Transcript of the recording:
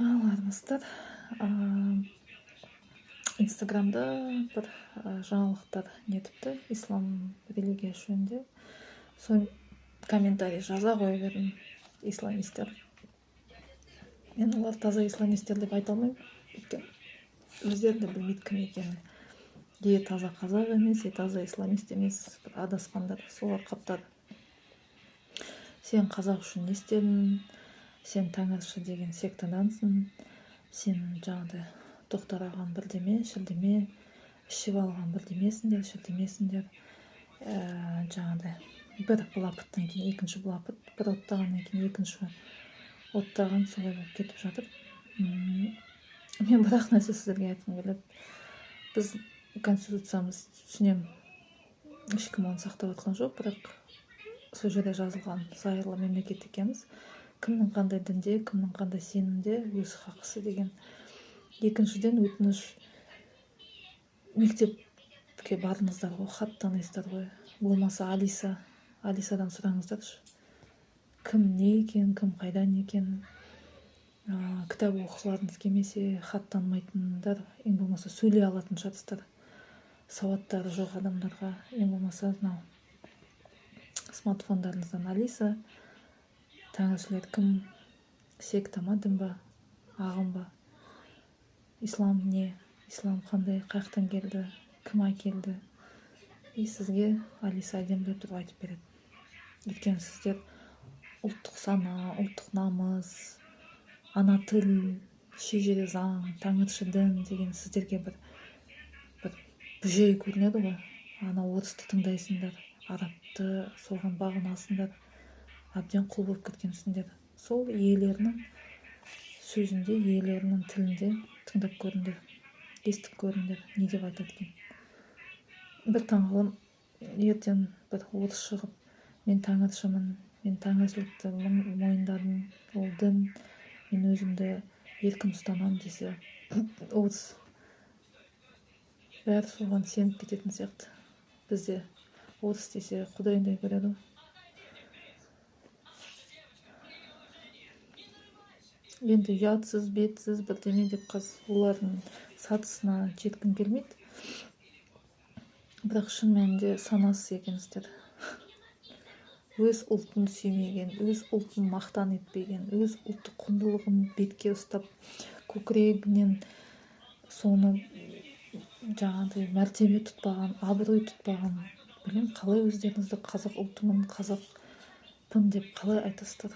Армысыздар. Инстаграмда бір жаңалықтар нетіпті, ислам религиясы жөнінде. Соны комментарий жаза қоя бердім, исламистер. Мен олар таза исламистер деп айта алмаймын, өйткені өздері де білмейді кім екенін. Е таза қазақ емес, е таза исламист емес, бір адасқандар, солар қаптады. Сен қазақ үшін не істедің? Сен Тәңірші деген сектадансың, сен жаңағыдай Тоқтар ағам бірдеме, шілдеме, ішіп алған бірдемесіңдер, шілдемесіңдер. Жаңағыдай бір былапыттан кейін екінші былапыт, бір оттағаннан кейін екінші оттаған, солай болып кетіп жатыр. Мен бір ақ нәрсе сіздерге айтқым келеді. Біз конституциямыз, түсінемін, ешкім оны сақтап жатқан жоқ, бірақ сол жерде жазылған зайырлы мемлекет екенбіз. Кімнің қандай дінде, кімнің қандай сенімде өз хақысы деген. Екіншіден, өтініш, мектепке бардыңыздар ғой, хат танисыздар ғой. Болмаса Алисадан сұраңыздаршы. Кім не екен, кім қайдан екен. Кітап оқығыларыңыз келмесе, хат танымайтындар, ең болмаса сөйлей алатын шығарсыздар. Сауаттары жоқ адамдарға, ең болмаса смартфондарыңыздан Алиса, Тәңіршілер кім, секта ма, дін ба, ағым ба, ислам не, ислам қандай, қаяқтан келді, кім әкелді. И сізге Алиса әдемілеп тұрып айтып береді. Өйткені сіздер ұлттық сана, ұлттық намыс, ана тіл, шежіре заң, Тәңірші дін деген сіздерге бір бүжей көрінеді ғой. Ана орысты тыңдайсыңдар, арабты, соған бағынасыңдар. Әбден құл болып кеткенсіңдер. Сол иелерінің сөзінде, иелерінің тілінде тыңдап көріңдер, естіп көріңдер, не деп айтады екен. Бір таңғалым, ертең бір орыс шығып, мен Тәңіршімін, мен Тәңіршілікті мойындадым, ол дін, мен өзімді еркін ұстанамын десе, орыс бәрі соған сеніп кететін сияқты. Бізде орыс десе құдайындай көреді. Енді ұятсыз, бетсіз бірдеме деп олардың сатысына жеткім келмейді. Бірақ шын мәнінде санасыз екенсіздер. Өз ұлтын сүймеген, өз ұлтын мақтан етпеген, өз ұлттық құндылығын бетке ұстап, көкірегінен соны жаңағыдай мәртебе тұтпаған, абырой тұтпаған. Білем, қалай өздеріңізді қазақ ұлтымын, қазақпын деп қалай айтасыздар?